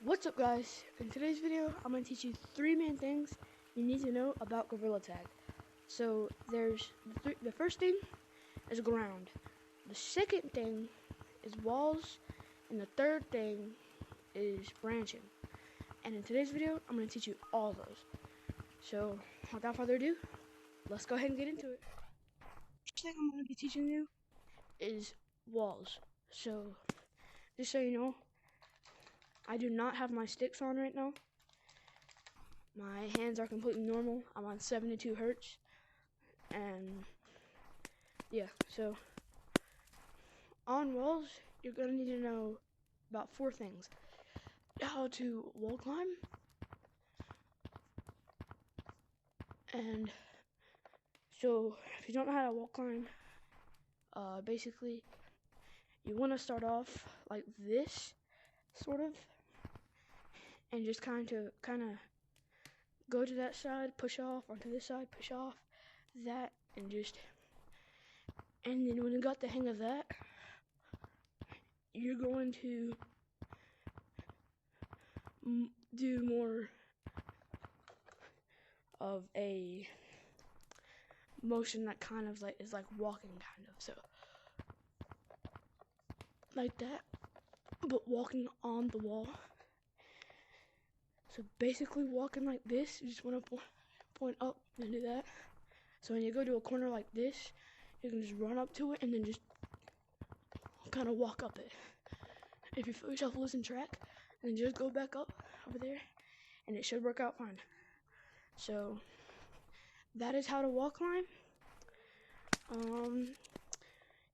What's up, guys? In today's video, I'm going to teach you 3 main things you need to know about Gorilla Tag. So there's the first thing is ground, the second thing is walls, and the third thing is branching. And in today's video, I'm going to teach you all those. So without further ado, let's go ahead and get into it. First thing I'm going to be teaching you is walls. So just so you know, I do not have my sticks on right now. My hands are completely normal. I'm on 72 hertz. And yeah, so on walls, you're gonna need to know about 4 things. How to wall climb. And so if you don't know how to wall climb, basically you want to start off like this, sort of, and just kind of go to that side, push off, onto this side, push off, that, and then when you got the hang of that, you're going to do more of a motion that kind of is like walking, kind of, so like that, but walking on the wall. So basically walking like this, you just want to point up and do that. So when you go to a corner like this, you can just run up to it and then just kind of walk up it. If you feel yourself losing track, then just go back up over there and it should work out fine. So that is how to wall climb.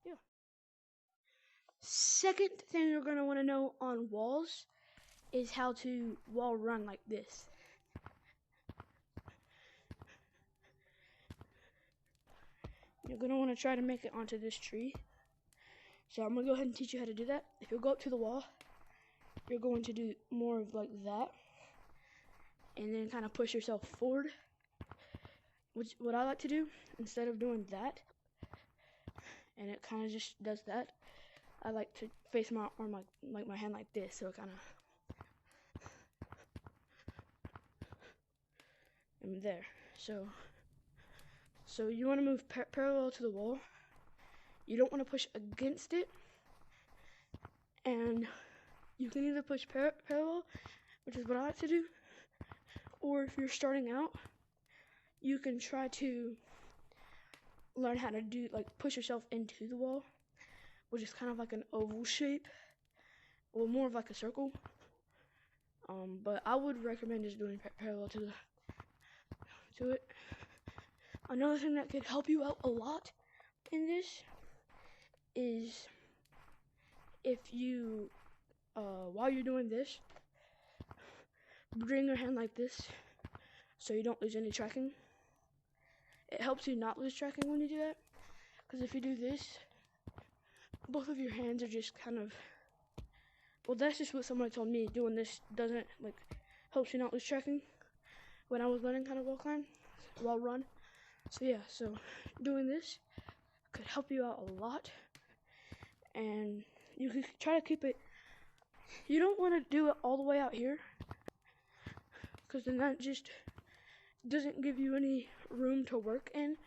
Yeah. Second thing you're gonna want to know on walls is how to wall run like this. You're gonna want to try to make it onto this tree. So I'm gonna go ahead and teach you how to do that. If you go up to the wall, you're going to do more of like that, and then kind of push yourself forward. What I like to do, instead of doing that, and it kind of just does that, I like to face my arm like my hand like this, so it kind of, and there. So you want to move parallel to the wall. You don't want to push against it, and you can either push parallel, which is what I like to do, or if you're starting out, you can try to learn how to do, like, push yourself into the wall, which is kind of like an oval shape, or more of like a circle. But I would recommend just doing parallel to it. Another thing that could help you out a lot in this is if you, while you're doing this, bring your hand like this so you don't lose any tracking. It helps you not lose tracking when you do that, because if you do this, both of your hands are just kind of, well, that's just what somebody told me. Doing this doesn't, like, helps you not lose tracking when I was learning how to wall run. So yeah, so doing this could help you out a lot, and you could try to keep it. You don't want to do it all the way out here, because then that just doesn't give you any room to work in.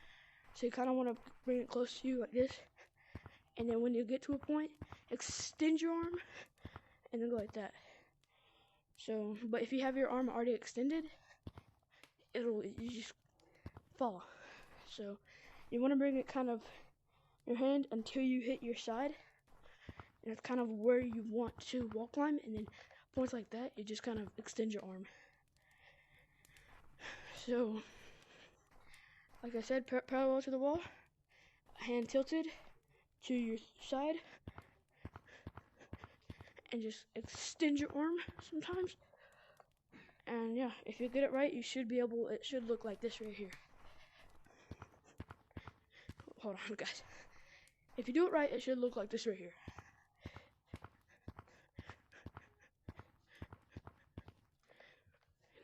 So you kind of want to bring it close to you like this, and then when you get to a point, extend your arm and then go like that. So, but if you have your arm already extended, you just fall. So you want to bring it kind of your hand until you hit your side, and that's kind of where you want to wall climb, and then points like that, you just kind of extend your arm. So like I said, parallel to the wall, hand tilted to your side, and just extend your arm sometimes. And yeah, if you get it right, you should be able, it should look like this right here. Hold on, guys. If you do it right, it should look like this right here.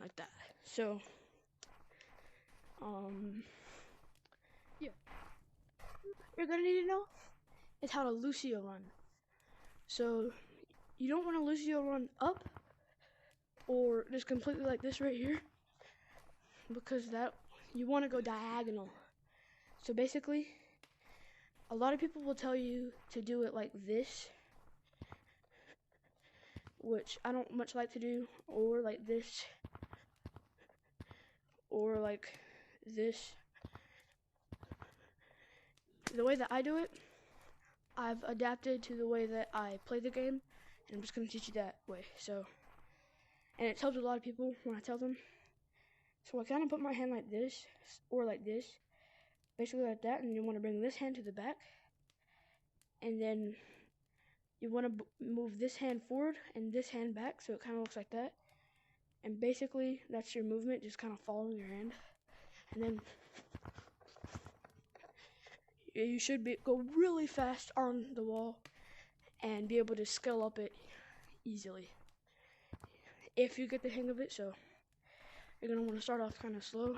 Like that. So, yeah. You're gonna need to know is how to Lucio run. So, you don't want to Lucio run up, or just completely like this right here, because that you want to go diagonal. So basically, a lot of people will tell you to do it like this, which I don't much like to do, or like this, or like this. The way that I do it, I've adapted to the way that I play the game, and I'm just going to teach you that way. So, and it tells a lot of people when I tell them. So I kind of put my hand like this, or like this, basically like that, and you want to bring this hand to the back, and then you want to move this hand forward and this hand back, so it kind of looks like that. And basically, that's your movement, just kind of following your hand. And then you should go really fast on the wall and be able to scale up it easily if you get the hang of it. So you're going to want to start off kind of slow.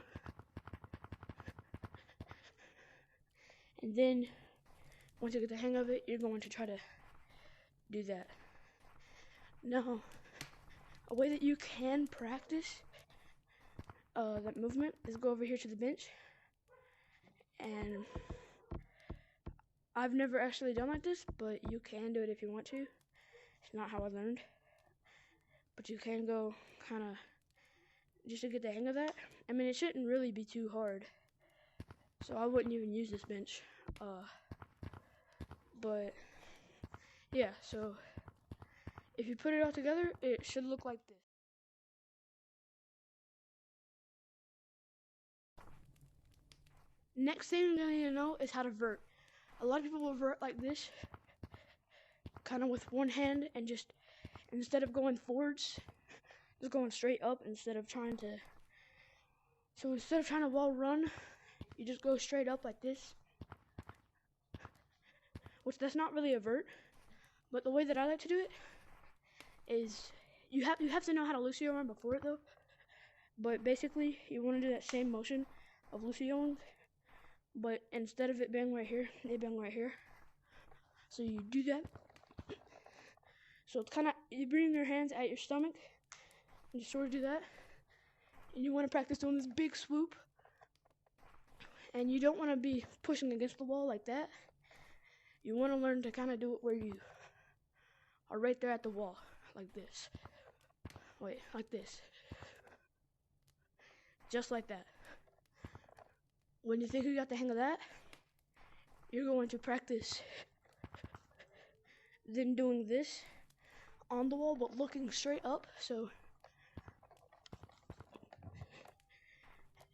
And then once you get the hang of it, you're going to try to do that. Now, a way that you can practice that movement is go over here to the bench. And I've never actually done like this, but you can do it if you want to. It's not how I learned. But you can go kind of just to get the hang of that. I mean, it shouldn't really be too hard. So I wouldn't even use this bench. But yeah, so if you put it all together, it should look like this. Next thing you're gonna need to know is how to vert. A lot of people will vert like this, kind of with one hand, and just instead of going forwards, just going straight up instead of trying to. So instead of trying to wall run, you just go straight up like this. Which that's not really a vert, but the way that I like to do it is you have to know how to Lucio run before it though. But basically, you want to do that same motion of Lucioing, but instead of it being right here, it being right here. So you do that. So it's kind of, you bring your hands at your stomach, and you sort of do that. And you want to practice doing this big swoop. And you don't want to be pushing against the wall like that. You want to learn to kind of do it where you are right there at the wall, like this. Wait, like this. Just like that. When you think you got the hang of that, you're going to practice then doing this on the wall, but looking straight up. So,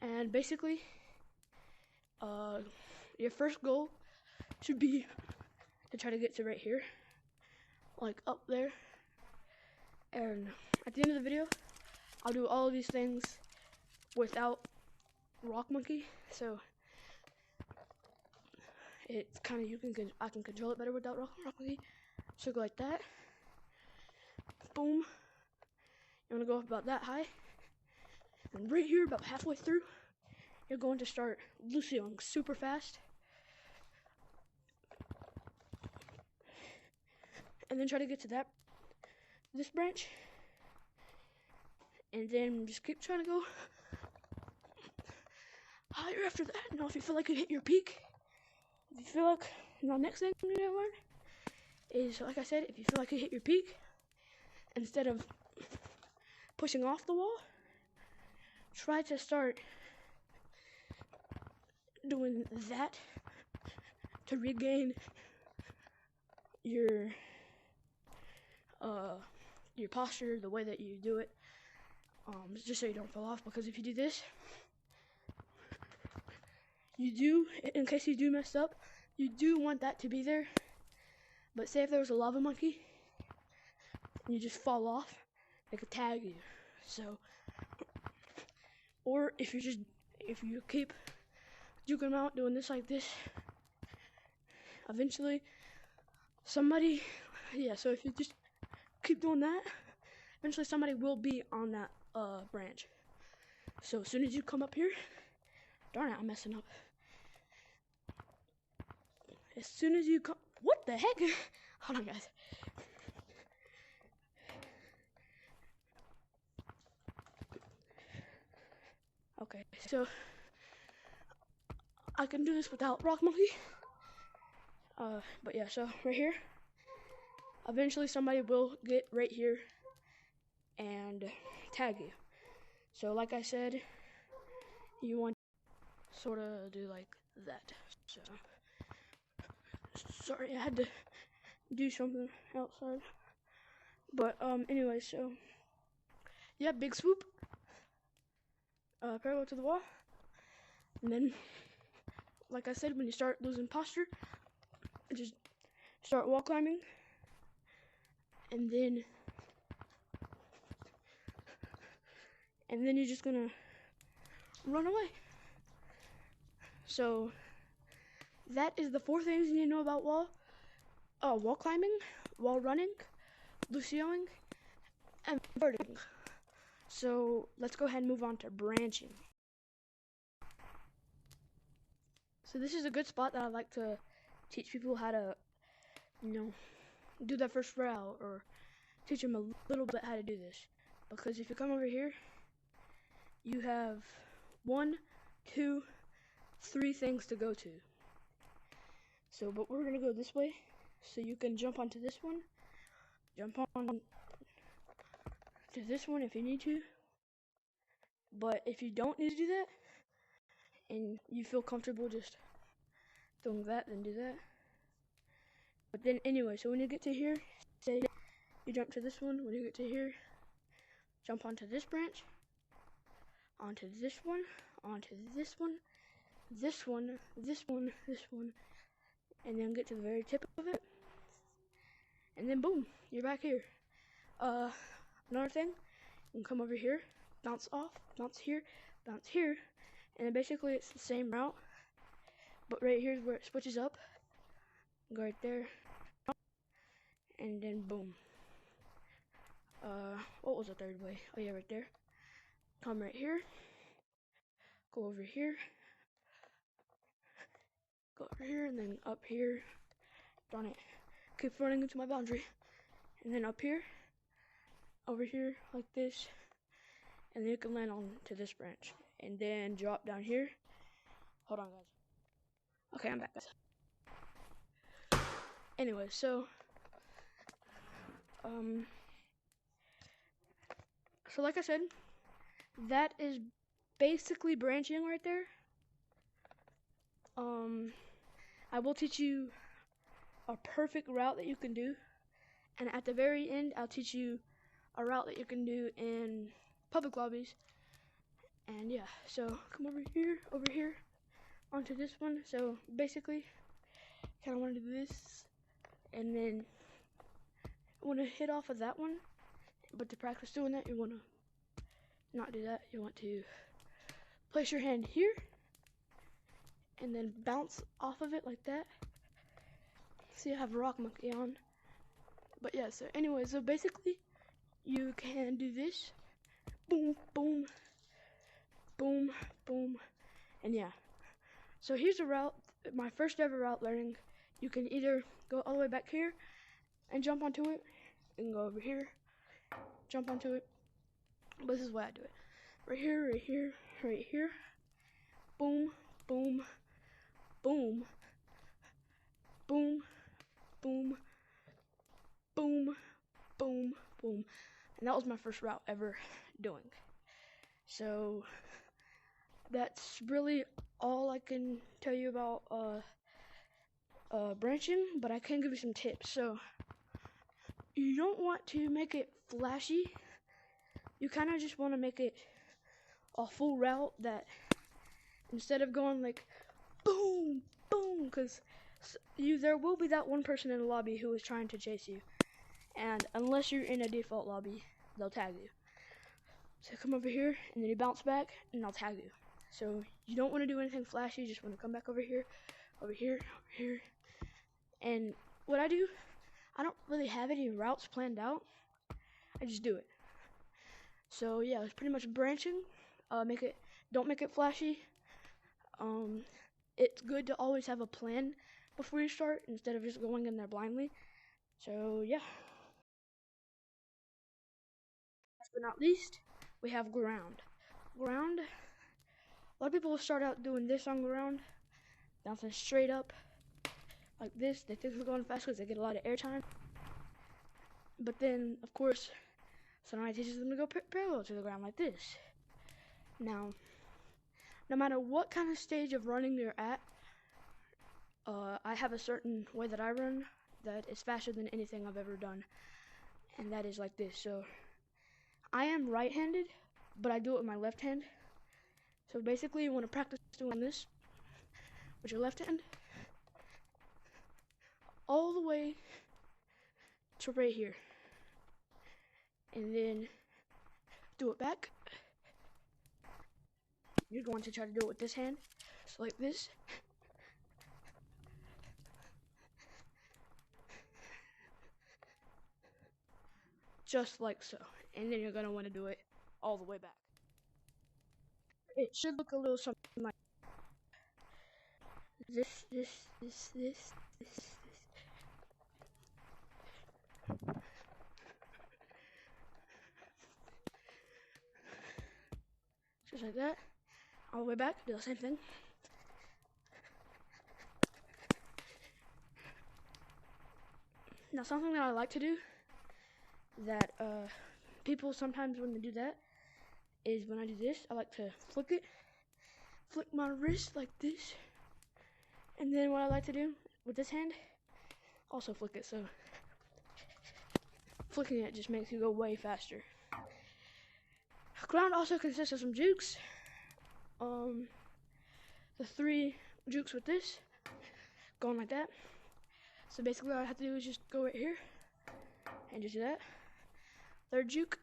and basically, your first goal should be to try to get to right here, like up there. And at the end of the video, I'll do all of these things without Rock Monkey. So it's kind of I can control it better without Rock Monkey. So go like that. Boom. You want to go up about that high, and right here, about halfway through, you're going to start Lucioing super fast. And then try to get to this branch. And then just keep trying to go higher after that. Now if you feel like you hit your peak, if you feel like, now next thing you're gonna learn is, like I said, if you feel like you hit your peak, instead of pushing off the wall, try to start doing that to regain your posture, the way that you do it, just so you don't fall off. Because if you do this, in case you do mess up, you do want that to be there. But say if there was a lava monkey and you just fall off, they could tag you. So, or if you keep juking them out, doing this like this, eventually somebody, so if you just keep doing that, eventually somebody will be on that branch. So as soon as you come up here, darn it, I'm messing up. As soon as you come, what the heck? Hold on, guys. Okay, so I can do this without Rock Monkey. But yeah, so right here, eventually somebody will get right here and tag you. So like I said, you want to sort of do like that. So sorry, I had to do something outside. But anyway, so yeah, big swoop, parallel to the wall, and then like I said, when you start losing posture, just start wall climbing, and then you're just gonna run away. So that is the 4 things you need to know about wall climbing, wall running, Lucioing, and verting. So let's go ahead and move on to branching. So this is a good spot that I like to teach people how to, do their first route, or teach them a little bit how to do this. Because if you come over here, you have 1, 2, 3 things to go to. So, but we're gonna go this way, so you can jump onto this one, jump on to this one if you need to. But if you don't need to do that, and you feel comfortable just doing that, then do that. But then anyway, so when you get to here, say you jump to this one. When you get to here, jump onto this branch, onto this one, onto this one, this one, this one, this one, and then get to the very tip of it, and then boom, you're back here. Another thing, you can come over here, bounce off, bounce here, and then basically it's the same route, but right here is where it switches up. Go right there, and then boom. What was the third way? Oh yeah, right there. Come right here, go over here, and then up here. Darn it, keep running into my boundary. And then up here, over here, like this, and then you can land on to this branch, and then drop down here. Hold on, guys. Okay, I'm back, guys. Anyway, so like I said, that is basically branching right there. I will teach you a perfect route that you can do, and at the very end, I'll teach you a route that you can do in public lobbies. And yeah, so come over here, onto this one. So basically, kind of want to do this, and then want to hit off of that one. But to practice doing that, you want to not do that. You want to place your hand here, and then bounce off of it like that. See, I have Rock Monkey on. But yeah, so anyway, so basically, you can do this. Boom, boom, boom, boom, and yeah. So here's a route, my first ever route learning. You can either go all the way back here and jump onto it, and go over here, jump onto it. But this is why I do it. Right here, right here, right here. Boom, boom, boom, boom, boom, boom, boom, boom. And that was my first route ever doing. So that's really all I can tell you about branching, but I can give you some tips. So you don't want to make it flashy. You kind of just want to make it a full route, that instead of going like boom, boom, because there will be that one person in the lobby who is trying to chase you, and unless you're in a default lobby, they'll tag you. So come over here, and then you bounce back, and I'll tag you. So you don't want to do anything flashy. You just want to come back over here, over here, over here. And what I do, I don't really have any routes planned out. I just do it. So yeah, it's pretty much branching. Don't make it flashy. It's good to always have a plan before you start instead of just going in there blindly. So yeah. Last but not least, we have ground. Ground lot of people will start out doing this on the ground, bouncing straight up like this. They think they're going fast because they get a lot of airtime. But then, of course, Sonai teaches them to go parallel to the ground like this. Now, no matter what kind of stage of running you're at, I have a certain way that I run that is faster than anything I've ever done, and that is like this. So I am right-handed, but I do it with my left hand. So basically, you want to practice doing this with your left hand all the way to right here, and then do it back. You're going to try to do it with this hand, so like this. Just like so, and then you're going to want to do it all the way back. It should look a little something like this. Just like that, all the way back, do the same thing. Now, something that I like to do that people sometimes when they do that is when I do this, I like to flick my wrist like this, and then what I like to do with this hand, also flick it. So flicking it just makes you go way faster. Ground also consists of some jukes. The 3 jukes with this, going like that. So basically all I have to do is just go right here and just do that. Third juke,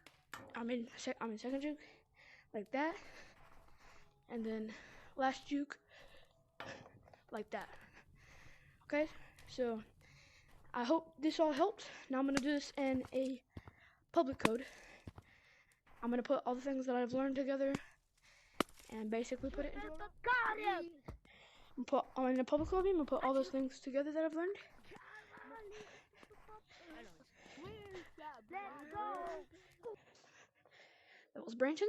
second juke, like that. And then last juke, like that. Okay, so I hope this all helped. Now I'm gonna do this in a public code. I'm gonna put all the things that I've learned together and basically put it into in a public code. I'm gonna put all those things together that I've learned. That was branching.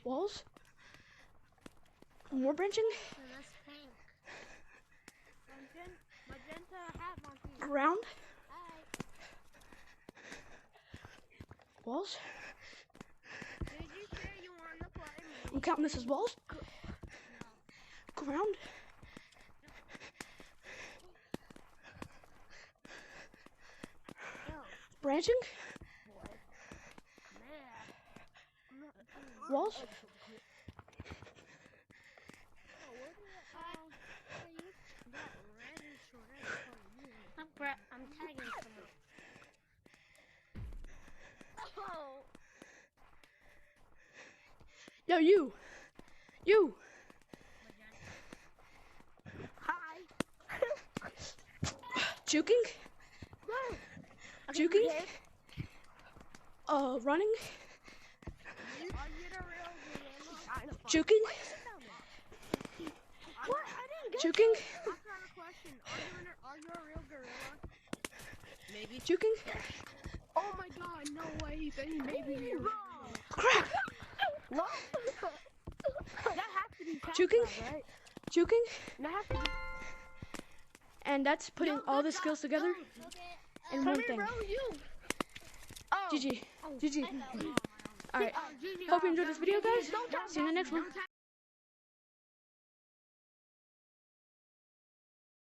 Walls. More branching. That's pink. Magenta hat monkey. Ground. Hi. Walls. Did you say you want to play me? I'm counting this as walls. No. Ground. Yo, Branching. boy. Man. Walls. I'm tagging someone. Oh. Yo, you. Hi. Juking. No. Juking. Running. Are you the real gorilla? Juking. What? I didn't get Juking. I've got a question. Are you a real gorilla? Maybe. Juking. Oh my god, no way. He said he maybe be a real gorilla. Crap. What? That has to be Juking. right? Juking. That has to be. And that's putting all the skills together in one thing. you. GG. GG. Oh. Alright. Hope you enjoyed this video, guys. See you in the next one.